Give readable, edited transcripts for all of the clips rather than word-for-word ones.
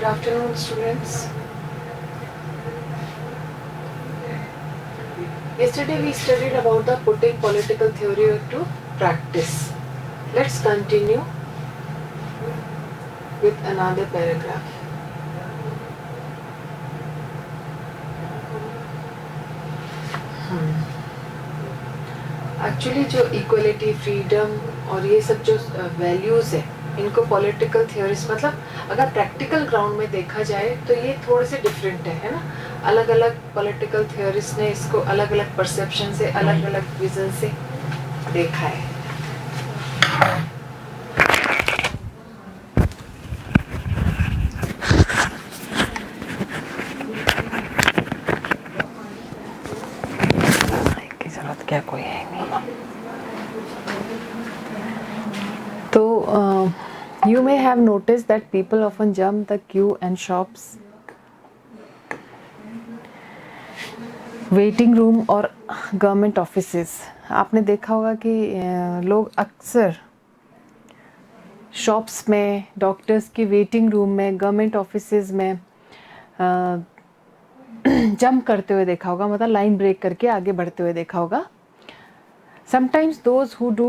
Good afternoon, students. Yesterday we studied about the putting political theory to practice. Let's continue with another paragraph. Actually जो equality, freedom और ये सब जो values है, इनको political theories मतलब अगर प्रैक्टिकल ग्राउंड में देखा जाए तो ये थोड़े से डिफरेंट है ना। अलग अलग पॉलिटिकल थियोरिस्ट ने इसको अलग अलग परसेप्शन से, अलग अलग विजन से देखा है। की जरूरत क्या कोई है नहीं। तो you may have noticed that people often jump the queue and shops, waiting room और गवर्नमेंट ऑफिसेस। आपने देखा होगा कि लोग अक्सर शॉप्स में, डॉक्टर्स की वेटिंग रूम में, गवर्नमेंट ऑफिसेस में जंप करते हुए देखा होगा, मतलब लाइन ब्रेक करके आगे बढ़ते हुए देखा होगा। Sometimes those who do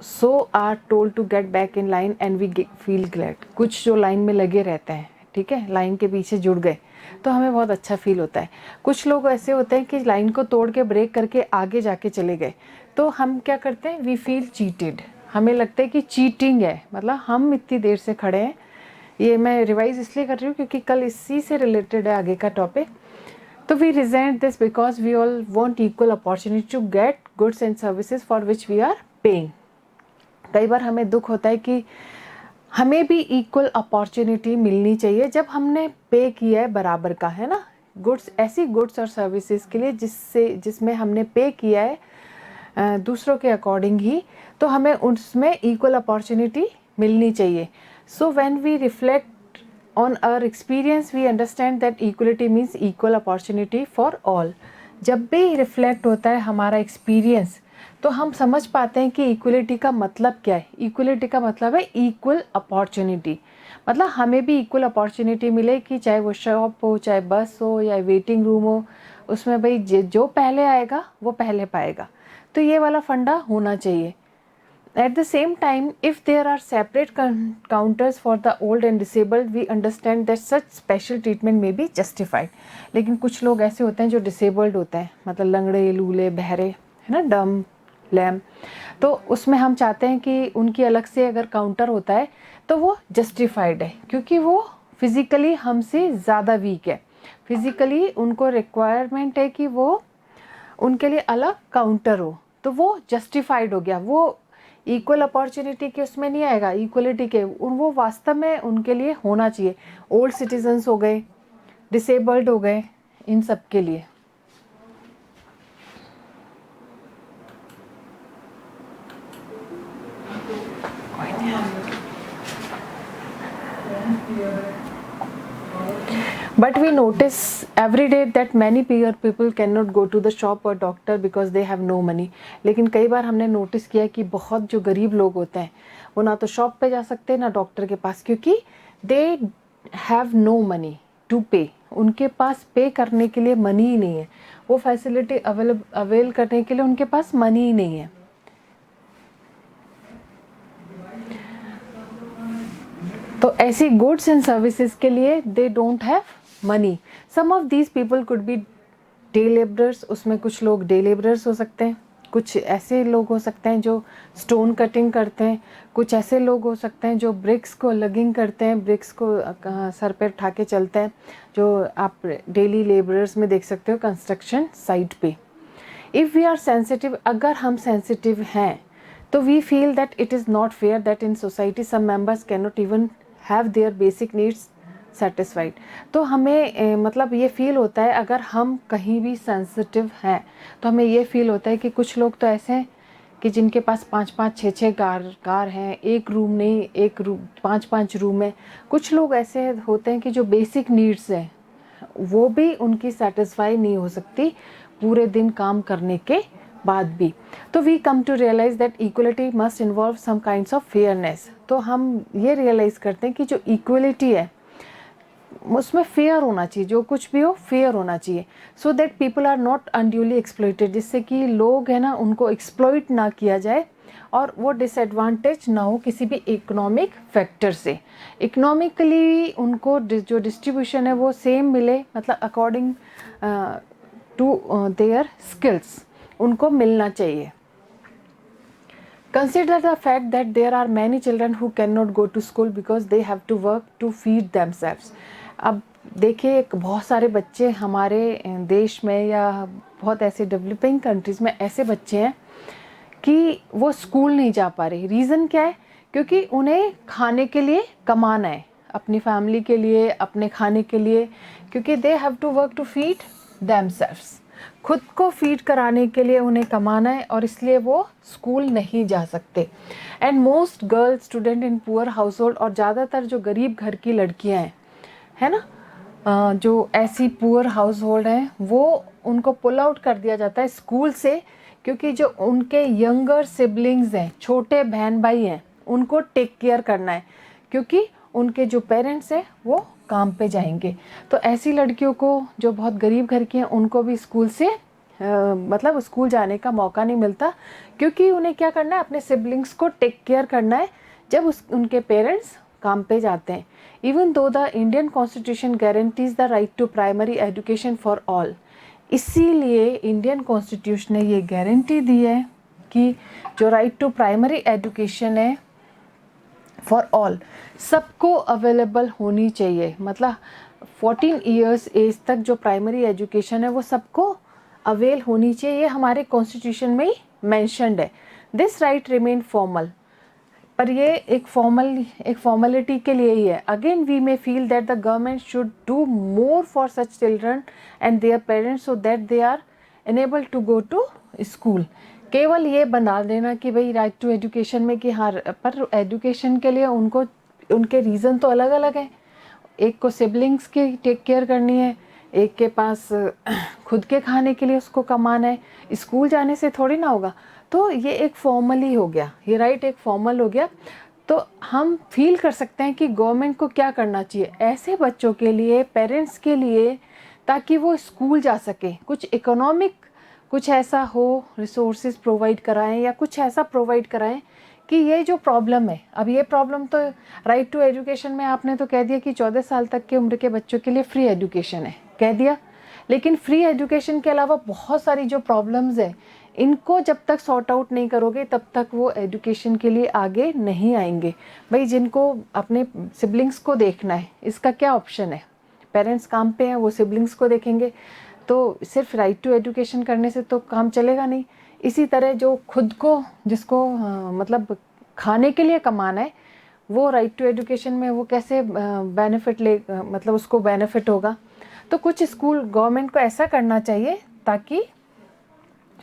so are told to get back in line and we feel glad. कुछ जो लाइन में लगे रहते हैं, ठीक है, लाइन के पीछे जुड़ गए तो हमें बहुत अच्छा फील होता है। कुछ लोग ऐसे होते हैं कि लाइन को तोड़ के ब्रेक करके आगे जाके चले गए तो हम क्या करते हैं, वी फील चीटेड। हमें लगता है कि चीटिंग है, मतलब हम इतनी देर से खड़े हैं। ये मैं रिवाइज इसलिए कर रही हूँ क्योंकि कल इसी से रिलेटेड है आगे का टॉपिक। तो we resent this because we all want equal opportunity to get goods and services for which we are paying. कई बार हमें दुख होता है कि हमें भी इक्वल अपॉर्चुनिटी मिलनी चाहिए जब हमने पे किया है बराबर का, है ना, गुड्स, ऐसी गुड्स और सर्विसेज के लिए जिसमें हमने पे किया है दूसरों के अकॉर्डिंग ही, तो हमें उसमें इक्वल अपॉर्चुनिटी मिलनी चाहिए। So when we reflect on our experience we understand that equality means equal opportunity for all। जब भी रिफ्लेक्ट होता है हमारा एक्सपीरियंस तो हम समझ पाते हैं कि इक्वलिटी का मतलब क्या है। इक्वलिटी का मतलब है इक्वल अपॉर्चुनिटी, मतलब हमें भी इक्वल अपॉर्चुनिटी मिले कि चाहे वो शॉप हो, चाहे बस हो या वेटिंग रूम हो, उसमें भाई जो पहले आएगा वो पहले पाएगा। तो ये वाला फंडा होना चाहिए। At the same time, if there are separate counters for the old and disabled, we understand that such special treatment may be justified। लेकिन कुछ लोग ऐसे होते हैं जो डिसेबल्ड होते हैं, मतलब लंगड़े, लूले, बहरे, है ना, डम, लैम, तो उसमें हम चाहते हैं कि उनकी अलग से अगर काउंटर होता है तो वो जस्टिफाइड है, क्योंकि वो फिज़िकली हमसे ज़्यादा वीक है। फिज़िकली उनको रिक्वायरमेंट है कि वो उनके लिए अलग काउंटर हो, तो वो जस्टिफाइड हो गया। वो इक्वल अपॉर्चुनिटी के उसमें नहीं आएगा, इक्वलिटी के, वो वास्तव में उनके लिए होना चाहिए। ओल्ड सिटीजन्स हो गए, डिसेबल्ड हो गए, इन सब के लिए। But we notice every day that many poor people cannot go to the shop or doctor because they have no money। लेकिन कई बार हमने नोटिस किया कि बहुत जो गरीब लोग होते हैं वो ना तो शॉप पे जा सकते हैं ना डॉक्टर के पास, क्योंकि they have no money to pay। उनके पास पे करने के लिए मनी ही नहीं है, वो फैसिलिटी अवेल करने के लिए उनके पास मनी ही नहीं है। तो ऐसी गुड्स एंड सर्विसेज के लिए they don't have money. Some of these people could be day labourers, उसमें कुछ लोग डे लेबरर्स हो सकते हैं, कुछ ऐसे लोग हो सकते हैं जो स्टोन कटिंग करते हैं, कुछ ऐसे लोग हो सकते हैं जो ब्रिक्स को लगिंग करते हैं, ब्रिक्स को सर पे उठा के चलते हैं, जो आप डेली लेबरर्स में देख सकते हो कंस्ट्रक्शन साइट पे। इफ़ वी आर सेंसिटिव, अगर हम सेंसिटिव हैं तो we feel that it is not fair that in society some members can not even have their basic needs satisfied. तो हमें मतलब ये फील होता है, अगर हम कहीं भी सेंसिटिव हैं तो हमें ये फील होता है कि कुछ लोग तो ऐसे हैं कि जिनके पास 5-5, 6-6 कार हैं, एक रूम नहीं, एक रूम 5-5 रूम है। कुछ लोग ऐसे होते हैं कि जो बेसिक नीड्स हैं वो भी उनकी सेटिस्फाई नहीं हो सकती पूरे दिन काम करने के बाद भी। तो we come to realise that equality must involve some kinds of fairness. तो हम ये रियलाइज़ करते हैं कि जो इक्वलिटी है उसमें फेयर होना चाहिए, जो कुछ भी हो फेयर होना चाहिए, so that people are not unduly exploited, जिससे कि लोग है ना उनको एक्सप्लॉइट ना किया जाए और वो डिसएडवांटेज ना हो किसी भी इकोनॉमिक फैक्टर से। इकोनॉमिकली उनको जो डिस्ट्रीब्यूशन है वो सेम मिले, मतलब अकॉर्डिंग टू देयर स्किल्स उनको मिलना चाहिए। Consider the fact that there are many children who cannot go to school because they have to work to feed themselves. अब देखिए बहुत सारे बच्चे हमारे देश में या बहुत ऐसे डेवलपिंग कंट्रीज़ में ऐसे बच्चे हैं कि वो स्कूल नहीं जा पा रहे। रीज़न क्या है? क्योंकि उन्हें खाने के लिए कमाना है, अपनी फैमिली के लिए, अपने खाने के लिए, क्योंकि they have to work to feed themselves, खुद को फीड कराने के लिए उन्हें कमाना है और इसलिए वो स्कूल नहीं जा सकते। And most girl student in poor house hold, और ज़्यादातर जो गरीब घर की लड़कियां हैं है ना, जो ऐसी पुअर हाउस होल्ड हैं, वो उनको पुल आउट कर दिया जाता है स्कूल से, क्योंकि जो उनके यंगर सिबलिंग्स हैं, छोटे बहन भाई हैं, उनको टेक केयर करना है, क्योंकि उनके जो पेरेंट्स हैं वो काम पे जाएंगे। तो ऐसी लड़कियों को जो बहुत गरीब घर की हैं उनको भी स्कूल से मतलब स्कूल जाने का मौका नहीं मिलता, क्योंकि उन्हें क्या करना है, अपने सिबलिंग्स को टेक केयर करना है जब उनके पेरेंट्स काम पे जाते हैं। Even though the Indian constitution guarantees the right to primary education for all, इसीलिए इंडियन कॉन्स्टिट्यूशन ने ये गारंटी दी है कि जो राइट टू प्राइमरी एजुकेशन है फॉर ऑल, सबको अवेलेबल होनी चाहिए। मतलब 14 इयर्स एज तक जो प्राइमरी एजुकेशन है वो सबको अवेल होनी चाहिए, ये हमारे कॉन्स्टिट्यूशन में ही मैंशनड है। दिस राइट रिमेन फॉर्मल, पर ये एक फॉर्मेलिटी के लिए ही है। Again we may feel that the government should do more for such children and their parents so that they are enable to go to school. केवल ये बना देना कि भाई राइट टू एजुकेशन में कि हाँ, पर एजुकेशन के लिए उनको उनके रीज़न तो अलग अलग हैं। एक को सिबलिंग्स की टेक केयर करनी है, एक के पास खुद के खाने के लिए उसको कमाना है, स्कूल जाने से थोड़ी ना होगा। तो ये एक फॉर्मल ही हो गया, ये राइट एक फॉर्मल हो गया। तो हम फील कर सकते हैं कि गवर्नमेंट को क्या करना चाहिए ऐसे बच्चों के लिए, पेरेंट्स के लिए, ताकि वो स्कूल जा सके। कुछ इकोनॉमिक कुछ ऐसा हो, रिसोर्सेज प्रोवाइड कराएं या कुछ ऐसा प्रोवाइड कराएं कि ये जो प्रॉब्लम है, अब ये प्रॉब्लम तो राइट टू एजुकेशन में आपने तो कह दिया कि 14 साल तक की उम्र के बच्चों के लिए फ्री एजुकेशन है, कह दिया, लेकिन फ्री एजुकेशन के अलावा बहुत सारी जो प्रॉब्लम्स हैं, इनको जब तक सॉर्ट आउट नहीं करोगे तब तक वो एजुकेशन के लिए आगे नहीं आएंगे। भाई जिनको अपने सिबलिंग्स को देखना है, इसका क्या ऑप्शन है? पेरेंट्स काम पे हैं, वो सिबलिंग्स को देखेंगे, तो सिर्फ राइट टू एजुकेशन करने से तो काम चलेगा नहीं। इसी तरह जो खुद को, जिसको मतलब खाने के लिए कमाना है, वो राइट टू एजुकेशन में वो कैसे बेनिफिट ले, मतलब उसको बेनिफिट होगा। तो कुछ स्कूल गवर्नमेंट को ऐसा करना चाहिए ताकि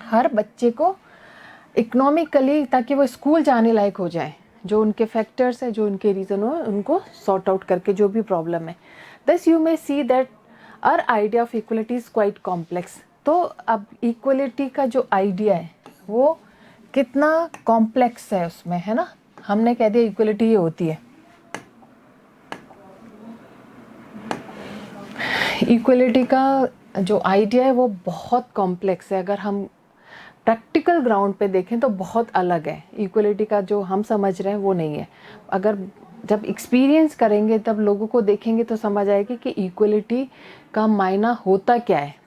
हर बच्चे को इकोनॉमिकली, ताकि वो स्कूल जाने लायक हो जाए। जो उनके फैक्टर्स हैं, जो उनके रीज़न हो, उनको सॉर्ट आउट करके जो भी प्रॉब्लम है। Thus you may see that our idea of equality is quite complex. तो अब इक्वलिटी का जो आइडिया है वो कितना कॉम्प्लेक्स है उसमें, है ना। हमने कह दिया इक्वलिटी ये होती है, इक्वलिटी का जो आइडिया है वो बहुत कॉम्प्लेक्स है। अगर हम प्रैक्टिकल ग्राउंड पे देखें तो बहुत अलग है। इक्वलिटी का जो हम समझ रहे हैं वो नहीं है। अगर जब एक्सपीरियंस करेंगे तब लोगों को देखेंगे तो समझ आएगी कि इक्वलिटी का मायना होता क्या है।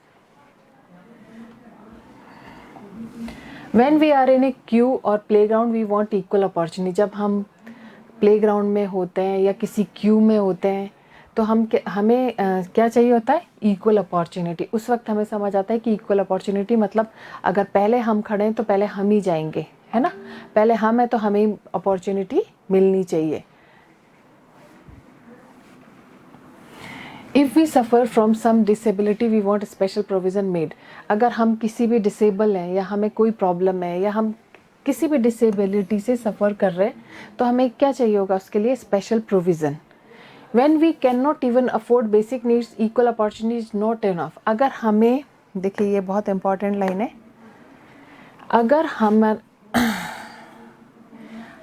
When we are in a queue और playground we want equal opportunity, जब हम प्लेग्राउंड में होते हैं या किसी क्यू में होते हैं तो हमें क्या चाहिए होता है? Equal opportunity. उस वक्त हमें समझ आता है कि इक्वल अपॉर्चुनिटी मतलब अगर पहले हम खड़े हैं तो पहले हम ही जाएंगे, है ना। पहले हम हैं तो हमें ही अपॉर्चुनिटी मिलनी चाहिए। If we suffer from some disability we want special provision made. अगर हम किसी भी डिसेबल हैं या हमें कोई प्रॉब्लम है या हम किसी भी डिसेबिलिटी से सफ़र कर रहे हैं तो हमें क्या चाहिए होगा? उसके लिए special provision. When we cannot even afford basic needs, equal opportunity is not enough। अगर हमें, देखिए ये बहुत इम्पॉर्टेंट लाइन है, अगर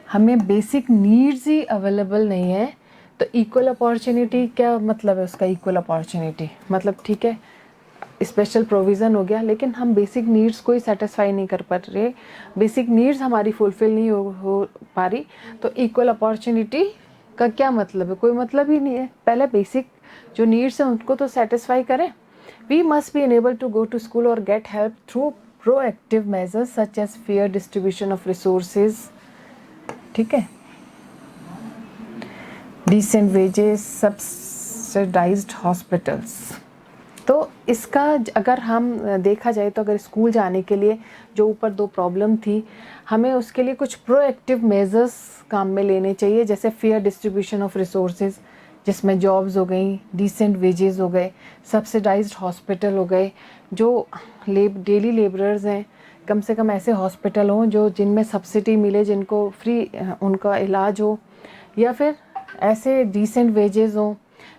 हमें बेसिक नीड्स ही अवेलेबल नहीं है तो इक्वल अपॉर्चुनिटी क्या मतलब है उसका? इक्वल अपॉर्चुनिटी मतलब ठीक है स्पेशल प्रोविज़न हो गया, लेकिन हम बेसिक नीड्स को ही सेटिस्फाई नहीं कर पा रहे, बेसिक नीड्स हमारी फुलफ़िल नहीं हो पा रही, तो इक्वल अपॉर्चुनिटी का क्या मतलब है? कोई मतलब ही नहीं है। पहले बेसिक जो नीड्स हैं उनको तो सेटिस्फाई करें। We must be enable to go to school और get help through proactive measures such as fair distribution of resources, ठीक है, डिसेंट वेजेस, सब्सिडाइज्ड हॉस्पिटल्स। तो इसका अगर हम देखा जाए तो अगर स्कूल जाने के लिए जो ऊपर दो प्रॉब्लम थी, हमें उसके लिए कुछ प्रोएक्टिव मेजर्स काम में लेने चाहिए, जैसे फेयर डिस्ट्रीब्यूशन ऑफ रिसोर्सेज जिसमें जॉब्स हो गई, डिसेंट वेजेस हो गए, सब्सिडाइज्ड हॉस्पिटल हो गए, जो डेली लेबरर्स हैं कम से कम ऐसे हॉस्पिटल हों जो जिनमें सब्सिडी मिले, जिनको फ्री उनका इलाज हो, या फिर ऐसे डिसेंट वेजेस हों,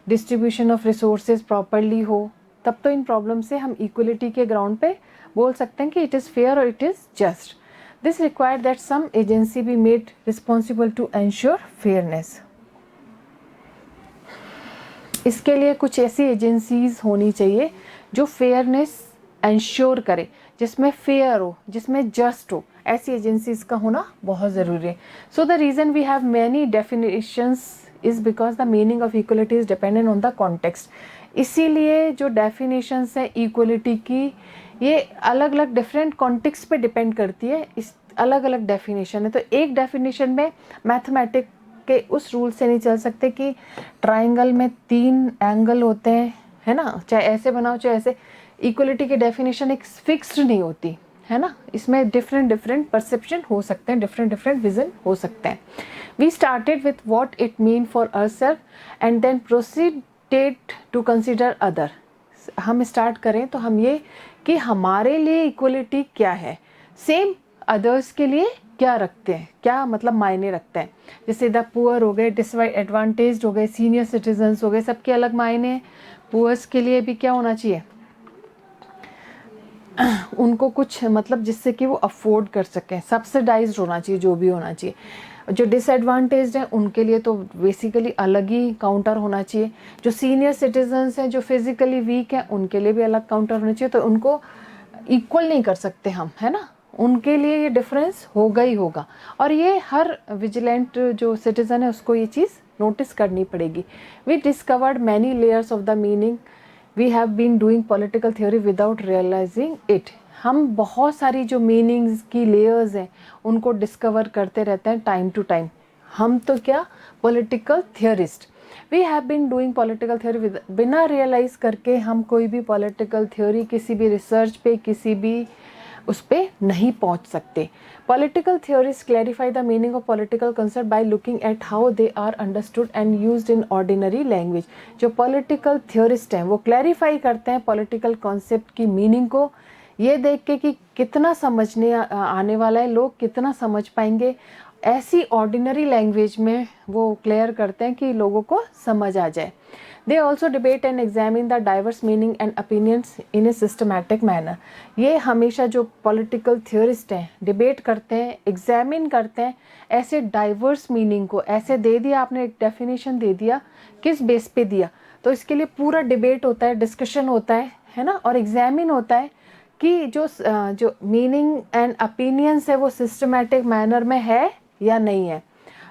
डिस्ट्रीब्यूशन ऑफ रिसोर्सेज प्रॉपरली हो, तब तो इन प्रॉब्लम से हम इक्वलिटी के ग्राउंड पे बोल सकते हैं कि इट इज़ फेयर और it is just. This required that some agency be made responsible to ensure fairness. इसके लिए कुछ ऐसी एजेंसीज होनी चाहिए जो फेयरनेस एंश्योर करे, जिसमें फेयर हो, जिसमें जस्ट हो, ऐसी एजेंसीज का होना बहुत ज़रूरी है। So the reason we have many definitions is because the meaning of equality is dependent on the context. इसीलिए जो डेफिनेशंस है इक्वलिटी की, ये अलग अलग डिफरेंट कॉन्टेक्स्ट पे डिपेंड करती है। इस अलग अलग डेफिनेशन है, तो एक डेफिनेशन में मैथमेटिक के उस रूल से नहीं चल सकते कि ट्राइंगल में 3 एंगल होते हैं, है ना, चाहे ऐसे बनाओ चाहे ऐसे। इक्वलिटी की डेफिनेशन एक फिक्स्ड नहीं होती, है ना, इसमें डिफरेंट डिफरेंट परसेप्शन हो सकते हैं, डिफरेंट डिफरेंट विजन हो सकते हैं। We started with what it mean for ourselves and then proceeded to consider other. हम स्टार्ट करें तो हम ये कि हमारे लिए इक्वलिटी क्या है, सेम अदर्स के लिए क्या रखते हैं, क्या मतलब मायने रखते हैं। जैसे द पुअर हो गए, डिसएडवांटेज्ड हो गए, सीनियर सिटीजन्स हो गए, सबके अलग मायने हैं। पुअर्स के लिए भी क्या होना चाहिए, उनको कुछ मतलब जिससे कि वो अफोर्ड कर सकें, सब्सिडाइज्ड होना चाहिए, जो भी होना चाहिए। जो डिसएडवांटेज्ड हैं उनके लिए तो बेसिकली अलग ही काउंटर होना चाहिए। जो सीनियर सिटीजन्स हैं, जो फिजिकली वीक हैं, उनके लिए भी अलग काउंटर होना चाहिए। तो उनको इक्वल नहीं कर सकते हम, है ना, उनके लिए ये डिफरेंस होगा ही होगा। और ये हर विजिलेंट जो सिटीज़न है उसको ये चीज़ नोटिस करनी पड़ेगी। We discovered many layers of the meaning, we have been doing political theory without realising it. हम बहुत सारी जो मीनिंग्स की लेयर्स हैं उनको डिस्कवर करते रहते हैं टाइम टू टाइम। हम तो क्या, political theorist. We have been doing political theory बिना रियलाइज़ करके हम कोई भी पॉलिटिकल थ्योरी, किसी भी रिसर्च पे, किसी भी उस पर नहीं पहुंच सकते। Political theorist clarify the meaning of political concept by looking at how they are understood and used in ordinary language. जो पॉलिटिकल थियोरिस्ट हैं वो क्लैरिफाई करते हैं पॉलिटिकल कॉन्सेप्ट की मीनिंग को, ये देख के कि कितना समझने आने वाला है, लोग कितना समझ पाएंगे। ऐसी ऑर्डिनरी लैंग्वेज में वो क्लियर करते हैं कि लोगों को समझ आ जाए। They also debate and examine the diverse meaning and opinions in a systematic manner. ये हमेशा जो political theorist हैं डिबेट करते हैं, एग्जामिन करते हैं ऐसे डाइवर्स मीनिंग को। ऐसे दे दिया आपने, एक डेफिनेशन दे दिया, किस बेस पे दिया, तो इसके लिए पूरा डिबेट होता है, डिस्कशन होता है ना, और एग्जामिन होता है कि जो मीनिंग एंड ओपिनियंस है वो सिस्टमैटिक मैनर में है या नहीं है।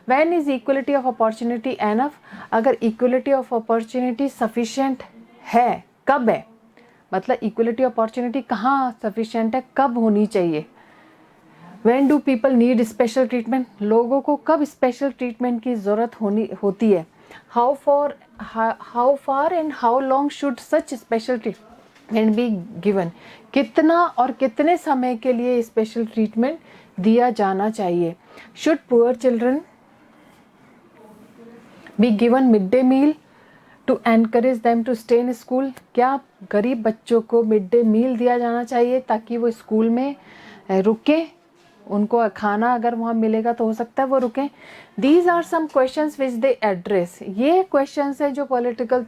When is equality of opportunity enough? अगर equality of opportunity sufficient है, कब है, मतलब equality opportunity कहाँ sufficient है, कब होनी चाहिए। When do people need special treatment? लोगों को कब special treatment की ज़रूरत होती है। How far and how long should such special treatment be given? कितना और कितने समय के लिए special treatment दिया जाना चाहिए। Should poor children be given midday meal to encourage them to stay in school? क्या गरीब बच्चों को मिड डे मील दिया जाना चाहिए ताकि वो स्कूल में रुके, उनको खाना अगर वहाँ मिलेगा तो हो सकता है वो रुकें। These are some questions which they address. ये questions हैं जो political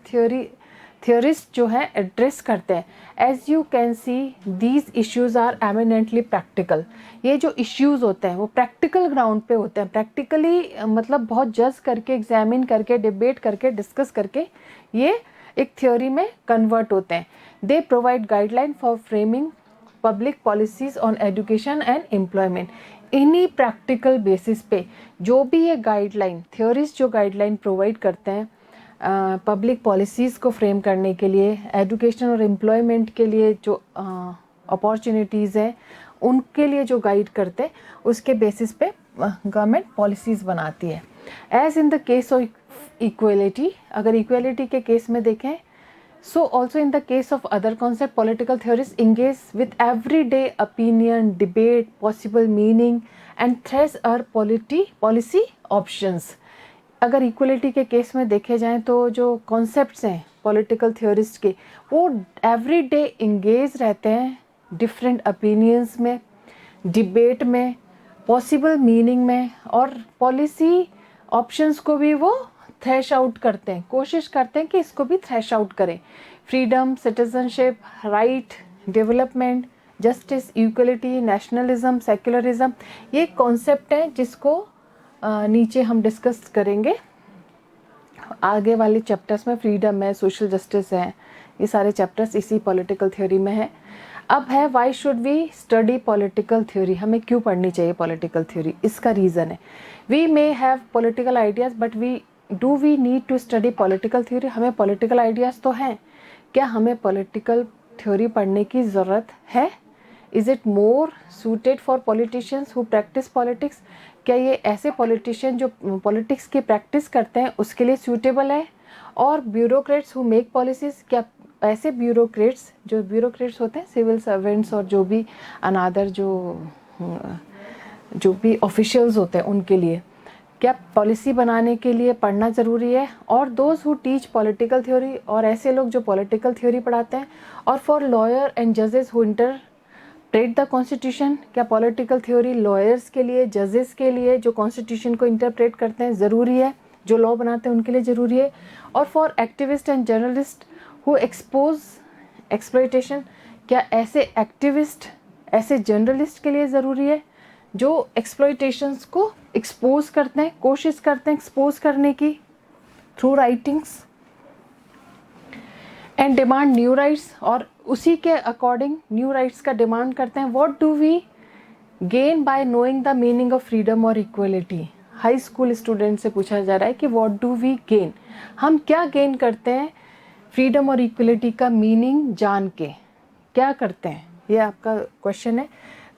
थियोरिस्ट जो है एड्रेस करते हैं। As you can see these issues are eminently practical. ये जो इश्यूज होते हैं वो प्रैक्टिकल ग्राउंड पे होते हैं, प्रैक्टिकली मतलब बहुत जज करके, एग्जामिन करके, डिबेट करके, डिस्कस करके ये एक थ्योरी में कन्वर्ट होते हैं। They provide guideline for framing public policies on education and employment. इन्हीं प्रैक्टिकल बेसिस पे जो भी ये गाइडलाइन, थ्योरिस्ट जो गाइडलाइन प्रोवाइड करते हैं पब्लिक पॉलिसीज़ को फ्रेम करने के लिए, एजुकेशन और एम्प्लॉयमेंट के लिए जो अपॉर्चुनिटीज़ हैं उनके लिए जो गाइड करते हैं, उसके बेसिस पे गवर्नमेंट पॉलिसीज़ बनाती है। As in the case of equality, अगर इक्वलिटी के केस में देखें, so also in the case of other concept, political theorists engage with everyday opinion, debate, possible meaning and threats or policy options। अगर equality के case में देखे जाएं तो जो कॉन्सेप्ट्स हैं पॉलिटिकल थियोरिस्ट के, वो एवरीडे इंगेज रहते हैं डिफरेंट ओपिनियंस में, डिबेट में, पॉसिबल मीनिंग में, और पॉलिसी ऑप्शंस को भी वो थ्रेश आउट करते हैं, कोशिश करते हैं कि इसको भी थ्रेश आउट करें। Freedom, citizenship, right, development, justice, equality, nationalism, secularism, ये कॉन्सेप्ट हैं जिसको नीचे हम डिस्कस करेंगे आगे वाले चैप्टर्स में। फ्रीडम है, सोशल जस्टिस है, ये सारे चैप्टर्स इसी पॉलिटिकल थ्योरी में है। अब है why should we study political theory, हमें क्यों पढ़नी चाहिए पॉलिटिकल थ्योरी। इसका रीज़न है, we may have political ideas but we need to study political theory. हमें पॉलिटिकल आइडियाज़ तो हैं, क्या हमें पॉलिटिकल थ्योरी पढ़ने की ज़रूरत है? Is it more suited for politicians who practice politics? क्या ये ऐसे पॉलिटिशियन जो पॉलिटिक्स की प्रैक्टिस करते हैं उसके लिए सूटेबल है? और ब्यूरोक्रेट्स हु मेक पॉलिसीज़, क्या ऐसे ब्यूरोक्रेट्स होते हैं सिविल सर्वेंट्स और जो भी अनादर जो भी ऑफिशियल्स होते हैं, उनके लिए क्या पॉलिसी बनाने के लिए पढ़ना ज़रूरी है? और those who teach political theory, और ऐसे लोग जो पॉलिटिकल थ्योरी पढ़ाते हैं। और फॉर लॉयर एंड जजेस हु इंटरप्रेट द कॉन्स्टिट्यूशन, क्या पॉलिटिकल थ्योरी लॉयर्स के लिए, जजेस के लिए जो कॉन्स्टिट्यूशन को इंटरप्रेट करते हैं ज़रूरी है, जो लॉ बनाते हैं उनके लिए ज़रूरी है? और for activist and journalist who expose exploitation, क्या ऐसे एक्टिविस्ट, ऐसे जर्नलिस्ट के लिए ज़रूरी है जो एक्सप्लॉयटेशंस को एक्सपोज करते हैं, कोशिश करते हैं एक्सपोज करने की through writings, and demand new rights, और उसी के अकॉर्डिंग न्यू राइट्स का डिमांड करते हैं। What do we gain by knowing the meaning of freedom और इक्वलिटी? हाई स्कूल स्टूडेंट से पूछा जा रहा है कि व्हाट डू वी गेन, हम क्या गेन करते हैं फ्रीडम और इक्वलिटी का मीनिंग जान के, क्या करते हैं? ये आपका क्वेश्चन है।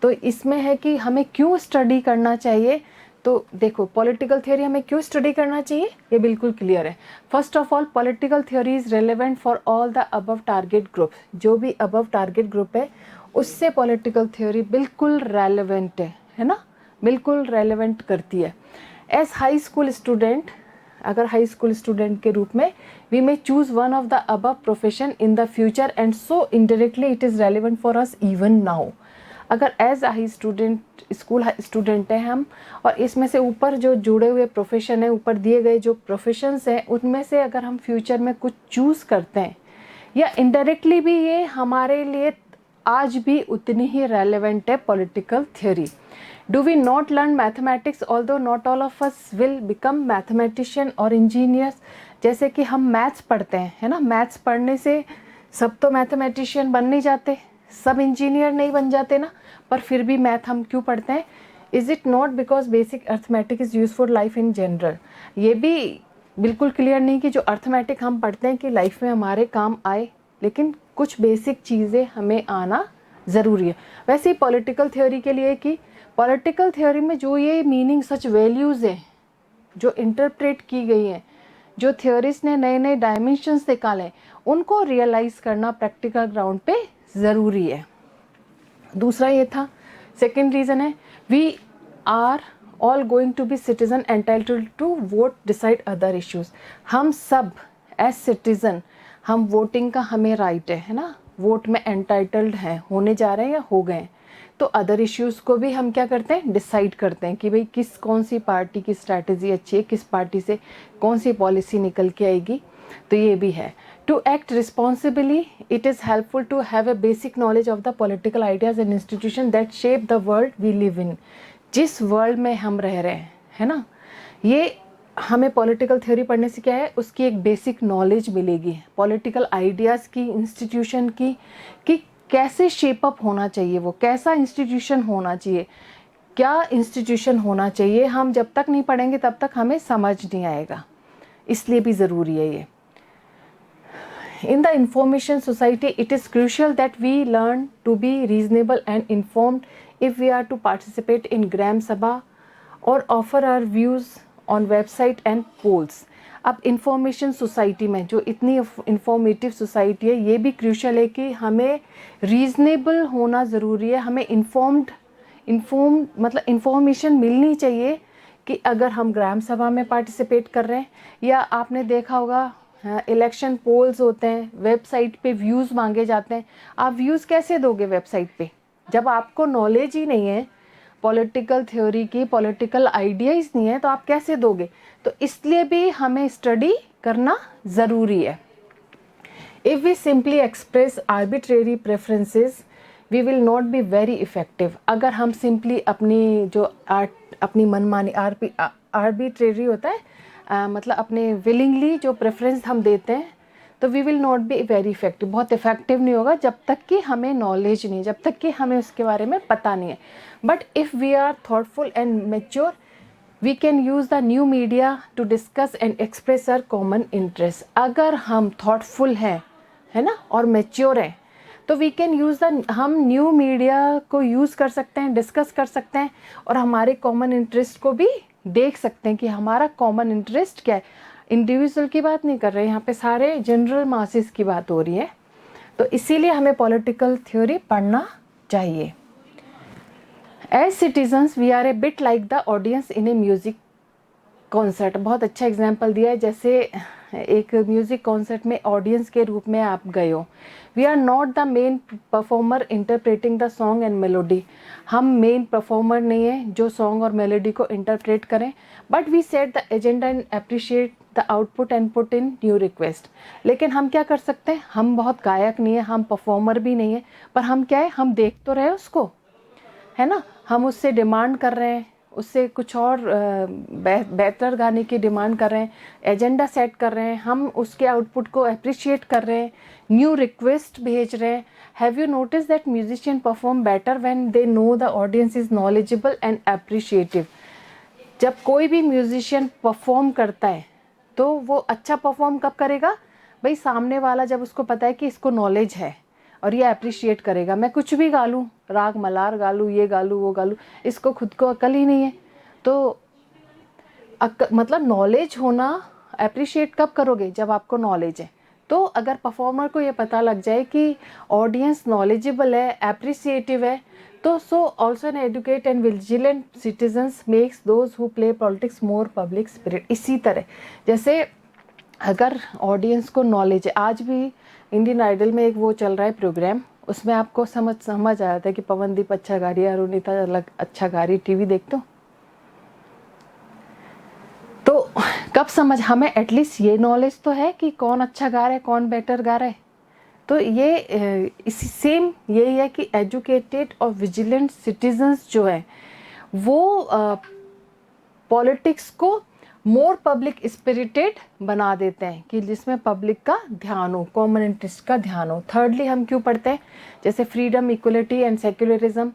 तो इसमें है कि हमें क्यों स्टडी करना चाहिए। तो देखो, पॉलिटिकल थ्योरी हमें क्यों स्टडी करना चाहिए, ये बिल्कुल क्लियर है। First of all, political theory is relevant for all the above target group. जो भी अबव टारगेट ग्रुप है उससे पॉलिटिकल थ्योरी बिल्कुल रेलेवेंट है ना, बिल्कुल रेलेवेंट करती है। एज हाई स्कूल स्टूडेंट, अगर हाई स्कूल स्टूडेंट के रूप में, we may choose one of the above profession in the future and so indirectly it is relevant for us even now. अगर as high student, school student हैं हम, और इसमें से ऊपर जो जुड़े हुए प्रोफेशन है, ऊपर दिए गए जो प्रोफेशंस हैं, उनमें से अगर हम फ्यूचर में कुछ चूज़ करते हैं, या इनडायरेक्टली भी ये हमारे लिए आज भी उतनी ही रेलेवेंट है political theory. Do we not learn mathematics although not all of us will become mathematician और इंजीनियर्स? जैसे कि हम मैथ्स पढ़ते हैं, है ना, मैथ्स पढ़ने से सब तो मैथमेटिशियन बन नहीं जाते, सब इंजीनियर नहीं बन जाते ना, पर फिर भी मैथ हम क्यों पढ़ते हैं? Is it not because basic arithmetic is use for life in general? ये भी बिल्कुल क्लियर नहीं कि जो अर्थमेटिक हम पढ़ते हैं कि लाइफ में हमारे काम आए, लेकिन कुछ बेसिक चीज़ें हमें आना ज़रूरी है। वैसे ही पॉलिटिकल थ्योरी के लिए कि पॉलिटिकल थ्योरी में जो ये मीनिंग, सच वैल्यूज़ हैं जो इंटरप्रेट की गई हैं, जो थ्योरिस्ट ने नए नए डायमेंशंस निकाले, उनको रियलाइज़ करना प्रैक्टिकल ग्राउंड पे ज़रूरी है। दूसरा ये था, सेकेंड रीज़न है, we are all going to be citizen entitled to vote decide other issues. हम सब एज सिटीज़न, हम वोटिंग का हमें राइट है ना, वोट में एंटाइटल्ड हैं, होने जा रहे हैं या हो गए। तो अदर इश्यूज़ को भी हम क्या करते हैं, डिसाइड करते हैं कि भाई कौन सी पार्टी की स्ट्रैटेजी अच्छी है, किस पार्टी से कौन सी पॉलिसी निकल के आएगी। तो ये भी है। To act responsibly, it is helpful to have a basic knowledge of the political ideas and institutions that shape the world we live in. जिस वर्ल्ड में हम रह रहे हैं, है ना, ये हमें पॉलिटिकल थ्योरी पढ़ने से क्या है, उसकी एक बेसिक नॉलेज मिलेगी, पॉलिटिकल आइडियाज़ की, इंस्टीट्यूशन की, कि कैसे शेप अप होना चाहिए, वो कैसा इंस्टीट्यूशन होना चाहिए, क्या इंस्टीट्यूशन होना चाहिए। हम जब तक नहीं पढ़ेंगे तब तक हमें समझ नहीं आएगा, इसलिए भी ज़रूरी है ये। In the information society, it is crucial that we learn to be reasonable and informed if we are to participate in Gram Sabha or offer our views on website and polls. अब information society में जो इतनी informative society है, ये भी crucial है कि हमें रीज़नेबल होना ज़रूरी है, हमें इन्फॉर्म मतलब इंफॉर्मेशन मिलनी चाहिए कि अगर हम ग्राम सभा में पार्टिसिपेट कर रहे हैं, या आपने देखा होगा इलेक्शन पोल्स होते हैं, वेबसाइट पे व्यूज़ मांगे जाते हैं। आप व्यूज़ कैसे दोगे वेबसाइट पे जब आपको नॉलेज ही नहीं है, पॉलिटिकल थ्योरी की, पॉलिटिकल आइडियाज़ नहीं है, तो आप कैसे दोगे। तो इसलिए भी हमें स्टडी करना ज़रूरी है। If we simply express arbitrary preferences we will not be very effective. अगर हम सिंपली अपनी मनमानी आर्बिट्रेरी होता है, मतलब अपने विलिंगली जो प्रेफरेंस हम देते हैं, तो we will not be very effective, बहुत इफेक्टिव नहीं होगा जब तक कि हमें नॉलेज नहीं, जब तक कि हमें उसके बारे में पता नहीं है। But if we are thoughtful and mature we can use the new media to discuss and express our common interest. अगर हम थॉटफुल हैं, है ना, और मेच्योर हैं, तो वी कैन यूज़ हम न्यू मीडिया को यूज़ कर सकते हैं, डिस्कस कर सकते हैं, और हमारे कॉमन इंटरेस्ट को भी देख सकते हैं कि हमारा कॉमन इंटरेस्ट क्या है। इंडिविजुअल की बात नहीं कर रहे हैं यहाँ पे, सारे जनरल मासेस की बात हो रही है। तो इसीलिए हमें पॉलिटिकल थ्योरी पढ़ना चाहिए। As citizens we are a bit like the audience in a music concert. बहुत अच्छा एग्जाम्पल दिया है, जैसे एक म्यूज़िक कॉन्सर्ट में ऑडियंस के रूप में आप गए हो। We are not the main performer interpreting the song and melody. हम मेन परफॉर्मर नहीं है जो सॉन्ग और मेलोडी को इंटरप्रेट करें, but we set the agenda and appreciate the output and put in new request. लेकिन हम क्या कर सकते हैं, हम बहुत गायक नहीं है, हम परफॉर्मर भी नहीं है, पर हम क्या है, हम देख तो रहे उसको, है ना, हम उससे डिमांड कर रहे हैं, उससे कुछ और बेहतर गाने की डिमांड कर रहे हैं, एजेंडा सेट कर रहे हैं, हम उसके आउटपुट को अप्रिशिएट कर रहे हैं, न्यू रिक्वेस्ट भेज रहे हैं। Have you notice that musician perform better when they know the audience is knowledgeable and appreciative. जब कोई भी म्यूजिशियन परफॉर्म करता है तो वो अच्छा परफॉर्म कब करेगा भाई, सामने वाला जब उसको पता है कि इसको नॉलेज है और ये अप्रिशिएट करेगा। मैं कुछ भी गा लूँ, राग मलार गा लूँ, ये गा लूँ, वो गा लूँ, इसको खुद को अकल ही नहीं है, तो मतलब नॉलेज होना, अप्रिशिएट कब करोगे, जब आपको नॉलेज है। तो अगर परफॉर्मर को ये पता लग जाए कि ऑडियंस नॉलेजेबल है, अप्रिसिएटिव है, तो so also an educate and vigilant citizens makes those who play politics more public spirit. इसी तरह जैसे अगर ऑडियंस को नॉलेज है, आज भी इंडियन आइडल में एक वो चल रहा है प्रोग्राम, उसमें आपको समझ आ जाता है कि पवनदीप अच्छा गा रही है, अरुणिता अलग अच्छा गा रही है, टीवी देखते हो तो कब समझ, हमें एटलीस्ट ये नॉलेज तो है कि कौन अच्छा गा रहा है, कौन बेटर गा रहा है। तो ये इसी सेम यही है कि एजुकेटेड और विजिलेंट सिटीजन्स जो है वो पॉलिटिक्स को मोर पब्लिक स्पिरिटेड बना देते हैं, कि जिसमें पब्लिक का ध्यान हो, कॉमन इंटरेस्ट का ध्यान हो। थर्डली हम क्यों पढ़ते हैं, जैसे फ्रीडम, इक्वलिटी एंड सेक्युलरिज्म,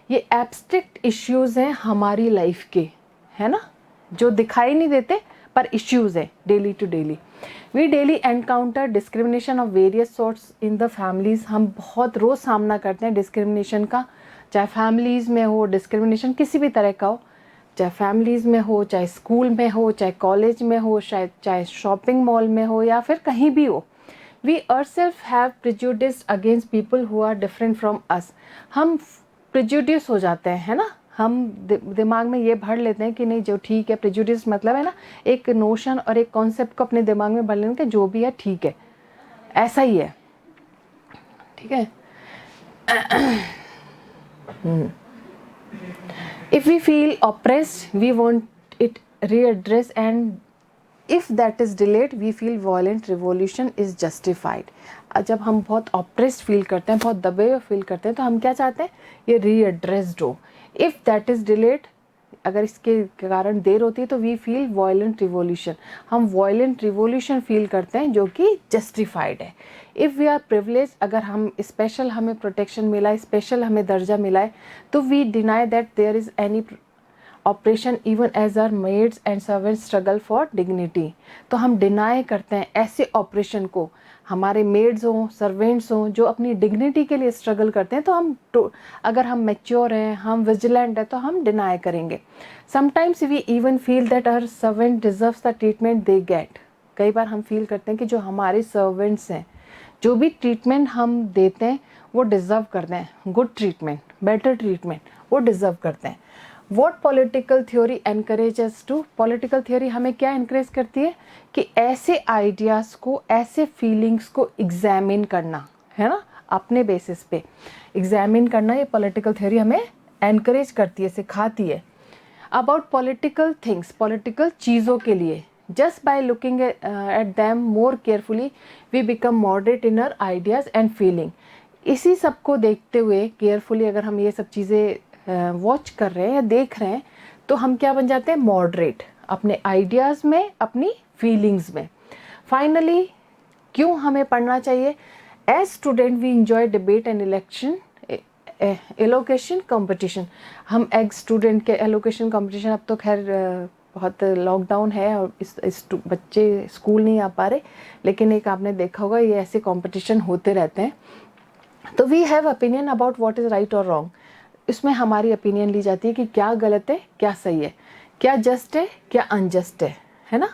ये एब्स्ट्रैक्ट इश्यूज़ हैं हमारी लाइफ के, है ना, जो दिखाई नहीं देते पर इश्यूज़ है daily to daily. We daily encounter discrimination of various sorts in the families. हम बहुत रोज़ सामना करते हैं डिस्क्रिमिनेशन का, चाहे फैमिलीज़ में हो, डिस्क्रिमिनेशन किसी भी तरह का हो, चाहे फैमिलीज़ में हो, चाहे स्कूल में हो, चाहे कॉलेज में हो, शायद चाहे शॉपिंग मॉल में हो, या फिर कहीं भी हो। We ourselves have prejudice against people who are different from us। हम प्रिजुडिस हो जाते हैं, है ना, हम दिमाग में ये भर लेते हैं कि नहीं जो ठीक है, प्रिजुडिस मतलब है ना, एक नोशन और एक कॉन्सेप्ट को अपने दिमाग में भर लेने के जो भी है ठीक है, ऐसा ही है, ठीक है। If we feel oppressed, we want it readdressed, and if that is delayed we feel violent revolution is justified. जब हम बहुत ऑप्रेस्ड फील करते हैं, बहुत दबे हुए फील करते हैं, तो हम क्या चाहते हैं, ये रीएड्रेस्ड हो। इफ़ दैट इज़ डिलेड, अगर इसके कारण देर होती है तो वी फील वायलेंट रिवॉल्यूशन, हम वायलेंट रिवॉल्यूशन फील करते हैं जो कि जस्टिफाइड है। इफ़ वी आर प्रिविलेज, अगर हम स्पेशल, हमें प्रोटेक्शन मिला है, स्पेशल हमें दर्जा मिला है, तो we deny that there is any oppression even as our maids and servants struggle for dignity. तो हम डिनाई करते हैं ऐसे ऑपरेशन को, हमारे मेड्स हों, सर्वेंट्स हों, जो अपनी डिग्निटी के लिए स्ट्रगल करते हैं, तो हम अगर हम मैच्योर हैं, हम विजिलेंट हैं, तो हम डिनाई करेंगे। Sometimes we even feel that our servant deserves the treatment they get. कई बार हम फील करते हैं कि जो हमारे सर्वेंट्स हैं, जो भी ट्रीटमेंट हम देते हैं वो डिज़र्व करते हैं, गुड ट्रीटमेंट, बेटर ट्रीटमेंट वो डिज़र्व करते हैं। What political theory encourages to, political theory हमें क्या इनकरेज करती है कि ऐसे आइडियाज़ को, ऐसे फीलिंग्स को एग्जामिन करना, है ना, अपने बेसिस पे एग्जामिन करना, ये पॉलिटिकल थ्योरी हमें एनकरेज करती है, सिखाती है। अबाउट पॉलिटिकल थिंग्स, पॉलिटिकल चीज़ों के लिए, just by looking at them more carefully we become moderate in our ideas and feeling. इसी सब को देखते हुए केयरफुली अगर हम ये सब चीज़ें वॉच कर रहे हैं या देख रहे हैं, तो हम क्या बन जाते हैं, मॉडरेट, अपने आइडियाज़ में, अपनी फीलिंग्स में। फाइनली, क्यों हमें पढ़ना चाहिए? As student we enjoy debate and election elocution competition. हम एग स्टूडेंट के एलोकेशन कंपटीशन, अब तो खैर बहुत लॉकडाउन है और इस बच्चे स्कूल नहीं आ पा रहे, लेकिन एक आपने देखा होगा ये ऐसे कंपटीशन होते रहते हैं। तो we have opinion about what is right और रॉन्ग। इसमें हमारी ओपिनियन ली जाती है कि क्या गलत है, क्या सही है, क्या जस्ट है, क्या अनजस्ट है ना।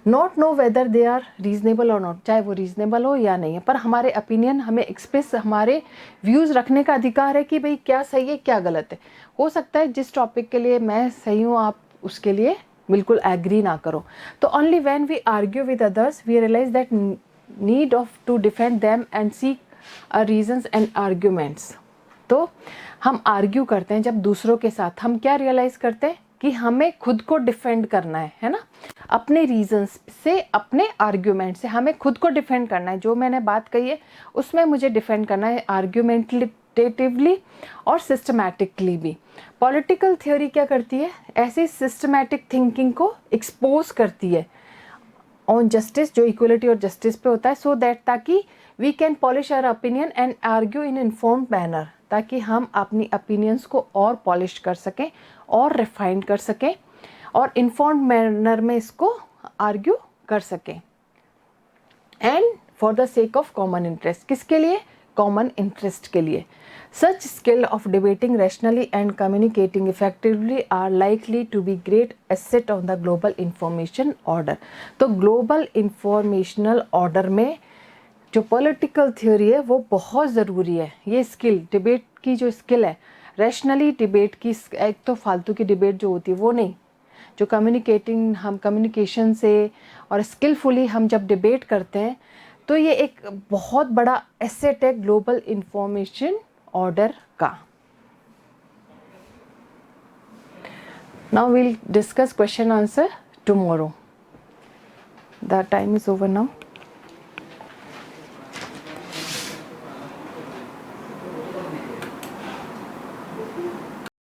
Not know whether they are reasonable और नॉट, चाहे वो रीजनेबल हो या नहीं है, पर हमारे ओपिनियन, हमें एक्सप्रेस, हमारे व्यूज़ रखने का अधिकार है कि भाई क्या सही है, क्या गलत है। हो सकता है जिस टॉपिक के लिए मैं सही हूँ, आप उसके लिए बिल्कुल एग्री ना करो। तो only when we argue with others we realise that need of to defend them and seek reasons and arguments. तो हम आर्ग्यू करते हैं जब दूसरों के साथ, हम क्या रियलाइज़ करते हैं कि हमें खुद को डिफेंड करना है ना, अपने रीजंस से, अपने आर्ग्यूमेंट से हमें खुद को डिफेंड करना है। जो मैंने बात कही है उसमें मुझे डिफेंड करना है, आर्ग्यूमेंटेटिवली और सिस्टमैटिकली भी। पॉलिटिकल थ्योरी क्या करती है, ऐसी सिस्टमैटिक थिंकिंग को एक्सपोज करती है ऑन जस्टिस, जो इक्वलिटी और जस्टिस पे होता है, सो दैट, ताकि we can polish our opinion and argue in informed manner, ताकि हम अपनी ओपिनियंस को और पॉलिश कर सकें और रिफाइन कर सकें और इन्फॉर्म्ड मैनर में इसको आर्ग्यू कर सकें। And for the sake of common interest, किसके लिए, कॉमन इंटरेस्ट के लिए। Such skill of debating rationally and communicating effectively are likely to be great asset of the global information order। तो global informational order में जो political theory है वो बहुत ज़रूरी है। ये skill, debate की जो skill है, rationally debate की, एक तो फालतू की debate जो होती है वो नहीं, जो communicating, हम communication से और skillfully हम जब debate करते हैं, तो ये एक बहुत बड़ा asset है global information order का। Now we'll discuss question answer tomorrow. The time is over now.